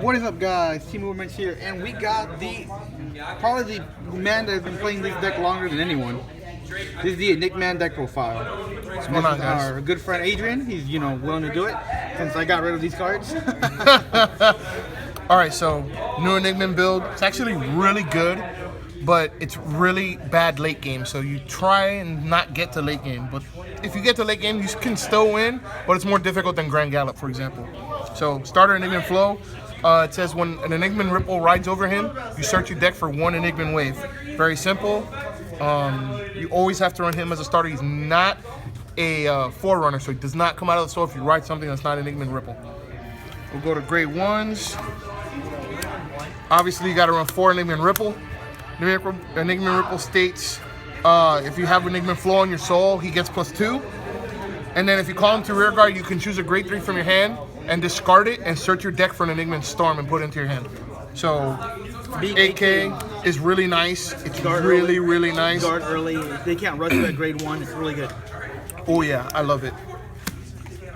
What is up, guys? Team Movements here, and we got probably the man that has been playing this deck longer than anyone. This is the Enigman deck profile. What's going on, guys? Our good friend Adrian. He's willing to do it since I got rid of these cards. All right, so new Enigman build. It's actually really good, but it's really bad late game. So you try and not get to late game. But if you get to late game, you can still win, but it's more difficult than Grand Gallop, for example. So starter Enigman flow. It says when an Enigman Ripple rides over him, you search your deck for one Enigman wave. Very simple. You always have to run him as a starter. He's not a forerunner, so he does not come out of the store if you ride something that's not Enigman Ripple. We'll go to grade ones. Obviously, you got to run 4 Enigman Ripple. Enigman Ripple states if you have Enigman Flow on your soul, he gets +2. And then if you call him to rear guard, you can choose a grade 3 from your hand and discard it and search your deck for an Enigman Storm and put it into your hand. So 8K is really nice. It's really nice. Guard early. They can't rush you at grade 1. It's really good. Oh yeah, I love it.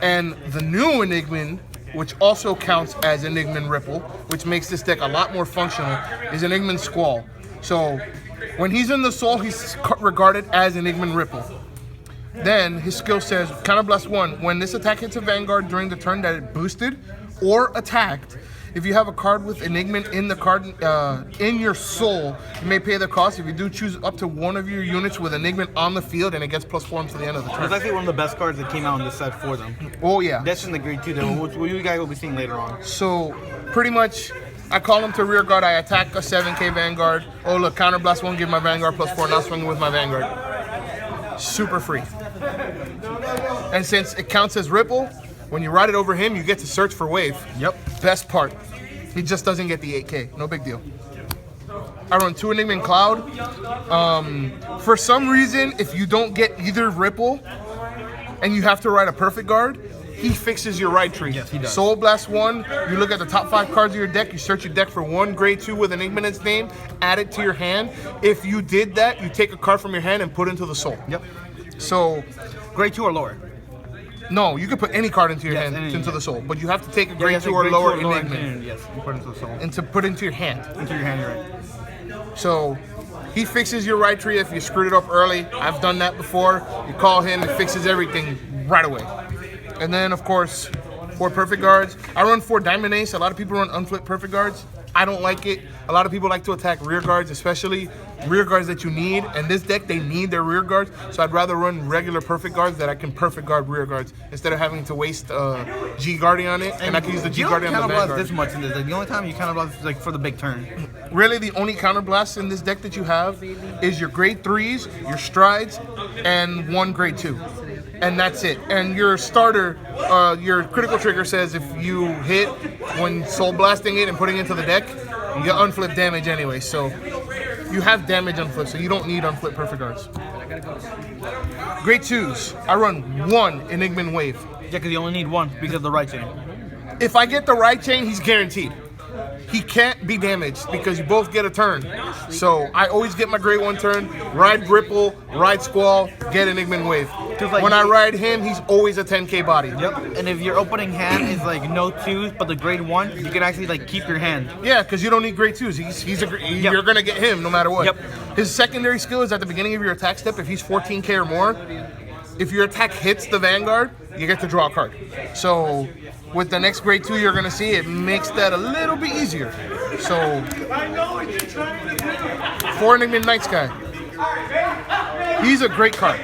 And the new Enigman, which also counts as Enigman Ripple, which makes this deck a lot more functional, is Enigman Squall. So when he's in the soul, he's regarded as Enigman Ripple. Then his skill says, Counterblast 1, when this attack hits a Vanguard during the turn that it boosted or attacked, if you have a card with Enigman in the card in your soul, you may pay the cost. If you do, choose up to one of your units with Enigman on the field, and it gets +4 until the end of the turn. It's actually one of the best cards that came out in this set for them. Oh yeah. That's in the grade 2 though, which you guys will be seeing later on. So pretty much, I call him to rear guard. I attack a 7K Vanguard. Oh look, Counterblast 1, give my Vanguard +4. Now swinging with my Vanguard. Super free. And since it counts as Ripple, when you ride it over him, you get to search for wave. Yep. Best part. He just doesn't get the 8K. No big deal. I run 2 Enigman Cloud. For some reason, if you don't get either Ripple and you have to ride a Perfect Guard, he fixes your ride tree. Yes, he does. Soul Blast 1, you look at the top 5 cards of your deck, you search your deck for one grade 2 with Enigma in its name, add it to your hand. If you did that, you take a card from your hand and put it into the soul. Yep. So, grade 2 or lower. No, you can put any card into your hand, into the soul, but you have to take a grade 2 or lower Enigma. Yes, you put it into the soul. And to put into your hand. Into your hand, you're right. So he fixes your right tree if you screwed it up early. I've done that before. You call him, it fixes everything right away. And then, of course, 4 Perfect Guards. I run 4 Diamond Ace. A lot of people run unflipped Perfect Guards. I don't like it. A lot of people like to attack rear guards, especially rear guards that you need. And this deck, they need their rear guards. So I'd rather run regular Perfect Guards that I can Perfect Guard rear guards instead of having to waste G Guardian on it. And I can use the G Guardian on the Vanguard. You don't counterblast this much in this deck. The only time you counterblast is like for the big turn. Really, the only counterblast in this deck that you have is your grade 3s, your strides, and 1 grade 2. And that's it. And your starter, your critical trigger says if you hit when soul blasting it and putting it into the deck, you get unflipped damage anyway. So you have damage unflipped, so you don't need unflipped Perfect Guards. Grade 2s, I run 1 Enigman Wave. Yeah, because you only need 1 because of the right chain. If I get the right chain, he's guaranteed. He can't be damaged because you both get a turn. So I always get my grade 1 turn, ride Ripple, ride Squall, get Enigman Wave. Like when I ride him, he's always a 10K body. Yep. And if your opening hand is like no 2s, but the grade 1, you can actually like keep your hand. Yeah, because you don't need grade 2s. You're gonna get him no matter what. Yep. His secondary skill is at the beginning of your attack step. If he's 14K or more, if your attack hits the Vanguard, you get to draw a card. So with the next grade 2 you're gonna see, it makes that a little bit easier. So 4 Enigman Night Sky. He's a great card.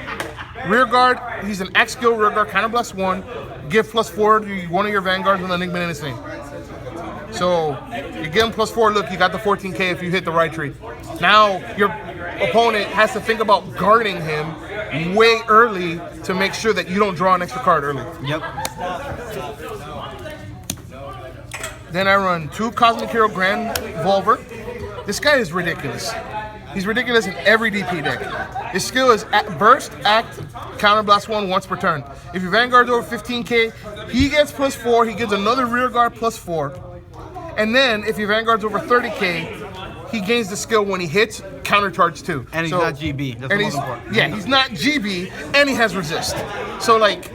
Rear guard, he's an X skill rear guard, Counterblast 1, give +4 to one of your Vanguards with an Enigman in his name. So you give him +4, look, you got the 14K if you hit the right tree. Now your opponent has to think about guarding him way early to make sure that you don't draw an extra card early. Yep. Then I run 2 Cosmic Hero Grand Volver. This guy is ridiculous. He's ridiculous in every DP deck. His skill is Burst, Act, Counterblast 1 once per turn. If your Vanguard's over 15K, he gets +4. He gets another rear guard +4. And then if your Vanguard's over 30K, he gains the skill when he hits, countercharge 2. And he's not GB. That's the most important. Yeah, he's not GB, and he has resist. So like,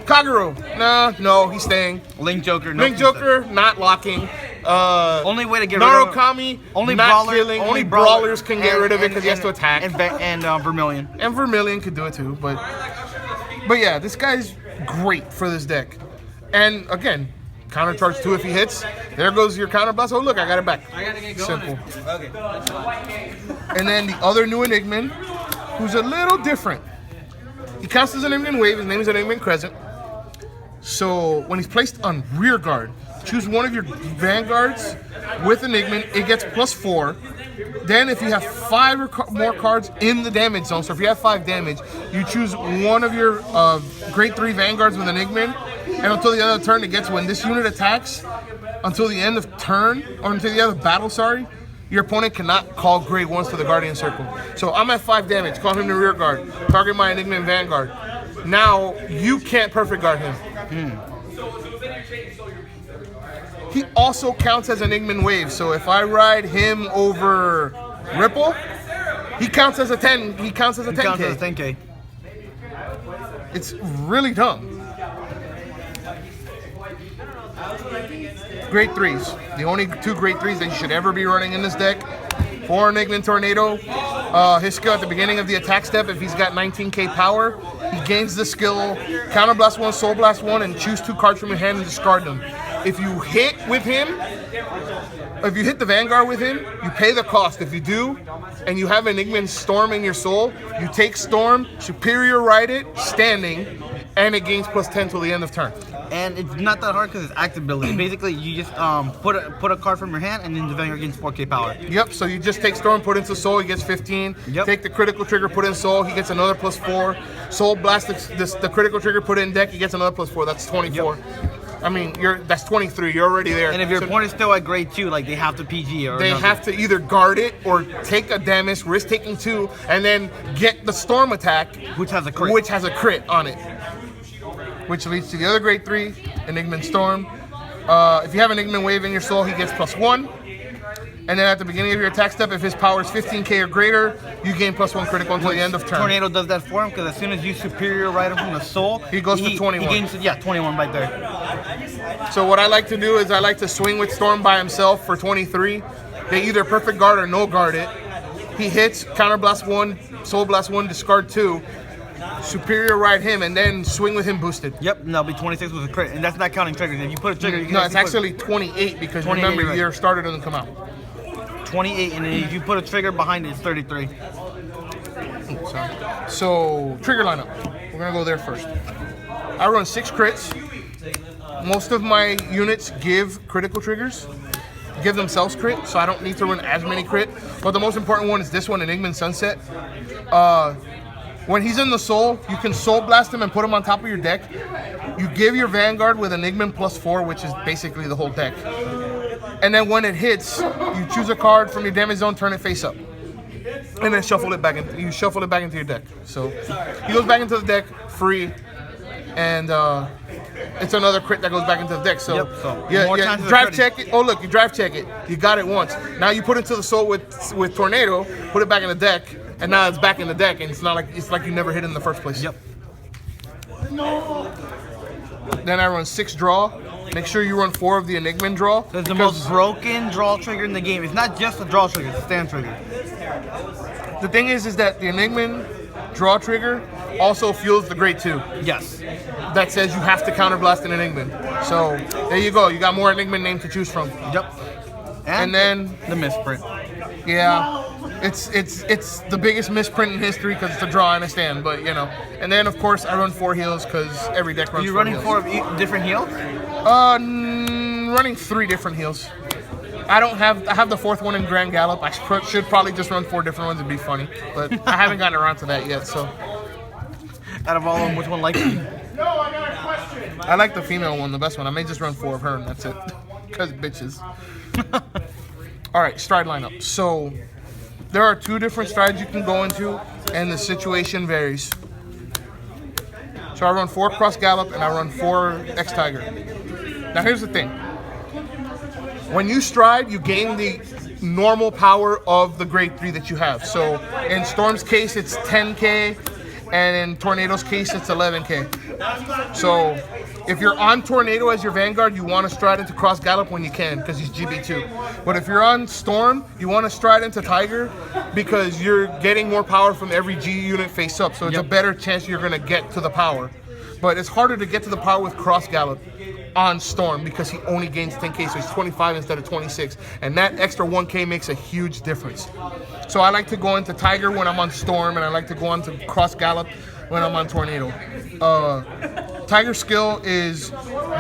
Kagero. No, he's staying. Link Joker. No Link Joker, not locking. Only way to get rid of Narukami, only not brawler, killing. Only brawlers can get rid of it because he has to attack. And Vermilion. And Vermilion could do it too, but yeah, this guy's great for this deck. And again, counter charge 2 if he hits. There goes your counter blast. Oh look, I got it back. Simple. Okay. And then the other new Enigman, who's a little different. He counts as an Enigman Wave. His name is Enigman Crescent. So when he's placed on rear guard, choose one of your Vanguards with Enigman. It gets +4. Then if you have 5 or more cards in the damage zone, so if you have 5 damage, you choose one of your grade 3 Vanguards with Enigman, and until the end of the turn, it gets when this unit attacks, until the end of turn, or until the end of battle, sorry, your opponent cannot call grade 1s to the Guardian Circle. So I'm at 5 damage, call him to rear guard, target my Enigman Vanguard. Now, you can't perfect guard him. He also counts as an Enigman Wave, so if I ride him over Ripple, he counts as a 10. He counts as a 10K. Counts as a 10K. It's really dumb. Grade 3s. The only 2 grade 3s that you should ever be running in this deck. For Enigman Tornado, his skill at the beginning of the attack step, if he's got 19k power, he gains the skill Counter Blast 1, Soul Blast 1, and choose 2 cards from your hand and discard them. If you hit with him, if you hit the Vanguard with him, you pay the cost. If you do, and you have Enigman Storm in your soul, you take Storm, Superior Ride it, standing, and it gains +10 till the end of turn. And it's not that hard because it's active ability. Basically, you just put a card from your hand, and then the Vanguard gains 4k power. Yep, so you just take Storm, put into Soul, he gets 15. Yep. Take the critical trigger, put in Soul, he gets another +4. Soul Blast the critical trigger, put in deck, he gets another +4. That's 24. Yep. I mean, that's 23. You're already there. And if your opponent's still at grade 2, like they have to PG or they have to either guard it or take a damage, risk taking 2, and then get the Storm attack, which has a crit. Which has a crit on it. Which leads to the other grade 3, Enigman Storm. If you have an Enigman Wave in your soul, he gets +1. And then at the beginning of your attack step, if his power is 15k or greater, you gain +1 critical until the end of turn. Tornado does that for him because as soon as you superior ride him from the soul, he goes to 21. He gains, 21 right there. So what I like to do is I like to swing with Storm by himself for 23. They either perfect guard or no guard it. He hits, Counter Blast 1, Soul Blast 1, discard 2. Superior ride him and then swing with him boosted. Yep, and that'll be 26 with a crit, and that's not counting triggers. If you put a trigger, you can. No, it's actually 28 because remember your starter doesn't come out. 28, and then if you put a trigger behind it, it's 33. So trigger lineup. We're gonna go there first. I run 6 crits. Most of my units give critical triggers, give themselves crit, so I don't need to run as many crit. But the most important one is this one, Enigman Sunset. When he's in the soul, you can soul blast him and put him on top of your deck. You give your Vanguard with Enigman +4, which is basically the whole deck. And then when it hits, you choose a card from your damage zone, turn it face up. And then shuffle it back in. You shuffle it back into your deck. So he goes back into the deck free, and it's another crit that goes back into the deck. So, yeah, drive check it. Oh look, you drive check it. You got it once. Now you put it to the soul with Tornado, put it back in the deck, and now it's back in the deck, and it's like you never hit it in the first place. Yep. Then I run 6 draw. Make sure you run 4 of the Enigman draw. So it's the most broken draw trigger in the game. It's not just a draw trigger, it's a stand trigger. The thing is that the Enigman draw trigger also fuels the grade 2. Yes. That says you have to counter blast an Enigman. So there you go. You got more Enigman names to choose from. Yep. And then the misprint. Yeah. It's the biggest misprint in history because it's a draw and a stand, but you know. And then of course I run 4 heals because every deck runs 4 heals. You're running 4 different heals? Running 3 different heals. I have the 4th one in Grand Gallop. I should probably just run 4 different ones. It'd be funny, but I haven't gotten around to that yet. So, out of all of them, which one likes you? No, I got a question. I like the female one, the best one. I may just run 4 of her, and that's it. Cause bitches. All right, stride lineup. So there are 2 different strides you can go into, and the situation varies. So I run 4 Cross Gallop, and I run 4 X Tiger. Now here's the thing. When you stride, you gain the normal power of the grade 3 that you have. So in Storm's case, it's 10k, and in Tornado's case, it's 11k. So if you're on Tornado as your Vanguard, you want to stride into Cross Gallop when you can because he's GB2. But if you're on Storm, you want to stride into Tiger because you're getting more power from every G unit face up. So it's a better chance you're going to get to the power. But it's harder to get to the power with Cross Gallop on Storm because he only gains 10k, so he's 25 instead of 26. And that extra 1k makes a huge difference. So I like to go into Tiger when I'm on Storm, and I like to go into Cross Gallop when I'm on Tornado. Tiger's skill is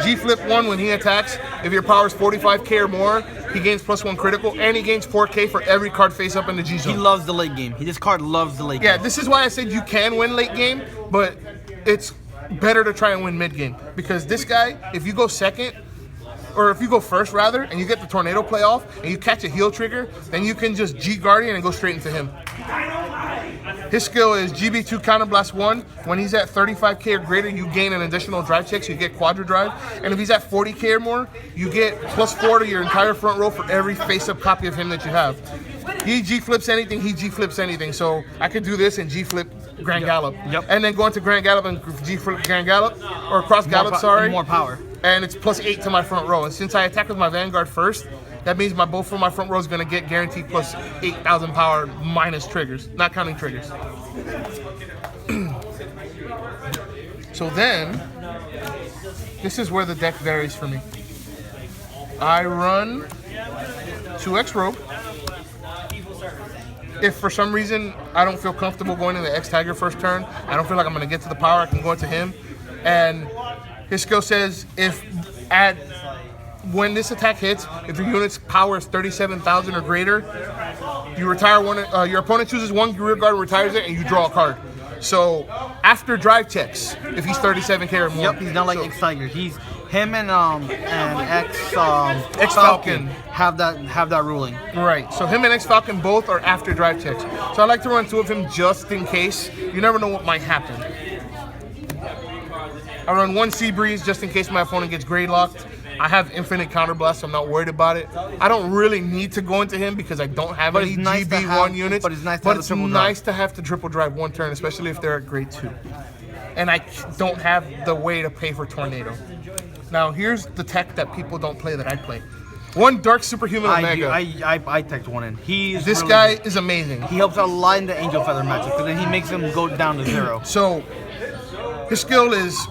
G-Flip 1 when he attacks. If your power is 45k or more, he gains +1 critical, and he gains 4k for every card face up in the G zone. He loves the late game. This card loves the late game. Yeah, this is why I said you can win late game, but it's better to try and win mid game. Because this guy, if you go second, or if you go first rather, and you get the Tornado play off, and you catch a heal trigger, then you can just G-Guardian and go straight into him. His skill is GB2 Counterblast 1. When he's at 35k or greater, you gain an additional drive check, so you get Quadra Drive. And if he's at 40k or more, you get +4 to your entire front row for every face-up copy of him that you have. He G-Flips anything, he G-Flips anything. So I could do this and G-Flip Grand Gallop. And then go into Grand Gallop and G-Flip Grand Gallop, or Cross Gallop, sorry. More power. And it's +8 to my front row. And since I attack with my Vanguard first, that means both of my front row is going to get guaranteed +8,000 power minus triggers, not counting triggers. So then, this is where the deck varies for me. I run 2x Rogue. If for some reason I don't feel comfortable going into X-Tiger first turn, I don't feel like I'm going to get to the power, I can go into him. And his skill says when this attack hits, if your unit's power is 37,000 or greater, you retire one. Your opponent chooses one rear guard, retires it, and you draw a card. So after drive checks, if he's 37k or more, he's not like X-Tiger. He's him and X-Falcon have that ruling. Right. So him and X-Falcon both are after drive checks. So I like to run two of him just in case. You never know what might happen. I run one Sea Breeze just in case my opponent gets grade locked. I have infinite counterblast, so I'm not worried about it. I don't really need to go into him because I don't have any GB1 units. But it's nice to have the triple drive one turn, especially if they're at grade 2. And I don't have the way to pay for Tornado. Now here's the tech that people don't play that I play. One Dark Superhuman Omega. I teched one in. This guy is amazing. He helps out a lot in the Angel Feather matches, because then he makes him go down to 0. So his skill is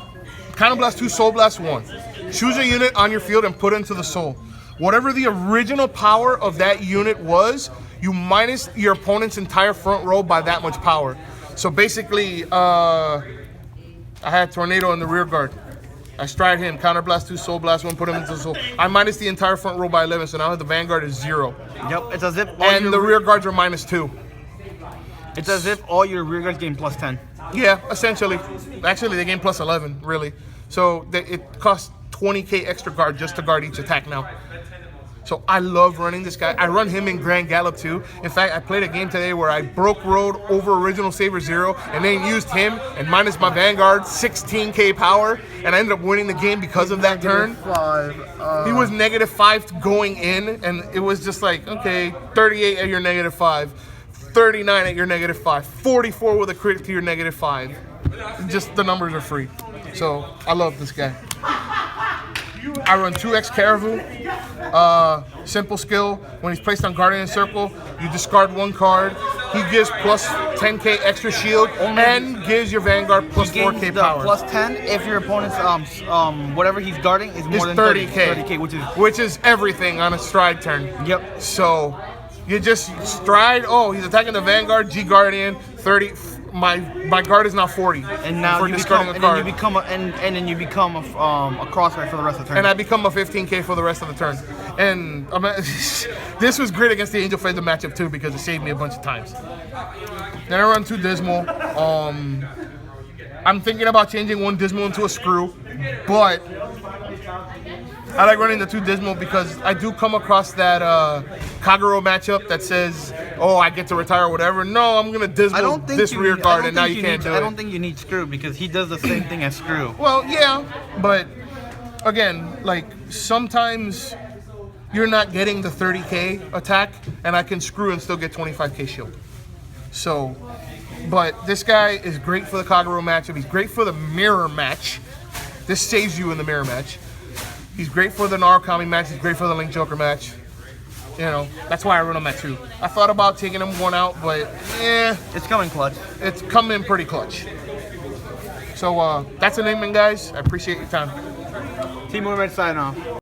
Counterblast 2, Soul Blast 1. Choose a unit on your field and put it into the soul. Whatever the original power of that unit was, you minus your opponent's entire front row by that much power. So basically, I had Tornado in the rear guard. I stride him, Counterblast 2, Soul Blast 1, put him into the soul. I minus the entire front row by 11, so now the Vanguard is 0. Yep, it's as if and the rear guards are -2. It's as if all your rear guards gain +10. Yeah, essentially. Actually, they gain +11, really. So it costs 20k extra guard just to guard each attack now. So I love running this guy. I run him in Grand Gallop too. In fact, I played a game today where I broke road over Original Saber 0 and then used him and minus my Vanguard 16k power, and I ended up winning the game because of that turn. He was -5 going in, and it was just like, okay, 38 at your -5, 39 at your -5, 44 with a crit to your -5. Just the numbers are free. So I love this guy. I run 2x Caribou. Simple skill. When he's placed on Guardian Circle, you discard one card. He gives +10k extra shield and gives your Vanguard +4k power. +10 if your opponent's whatever he's guarding is more than 30k, which is everything on a stride turn. Yep. So you just stride. Oh, he's attacking the Vanguard. G Guardian 30. My guard is now 40. And now for you discarding become, a card. and then you become a crossfire for the rest of the turn. And I become a 15k for the rest of the turn. And this was great against the Angel Feather matchup too because it saved me a bunch of times. Then I run 2 Dismal. I'm thinking about changing one Dismal into a Screw, but I like running the 2 Dismal because I do come across that Kagero matchup that says, oh, I get to retire or whatever. No, I'm going to Dismal this rear guard and now you can't do it. I don't think you need Screw because he does the same thing as Screw. Well, yeah, but again, like sometimes you're not getting the 30k attack and I can Screw and still get 25k shield. So But this guy is great for the Kagero matchup. He's great for the mirror match. This saves you in the mirror match. He's great for the Narukami match. He's great for the Link Joker match. You know, that's why I run him at 2. I thought about taking him 1 out, but It's coming clutch. it's coming pretty clutch. So that's Enigman, guys. I appreciate your time. Team Movement sign off.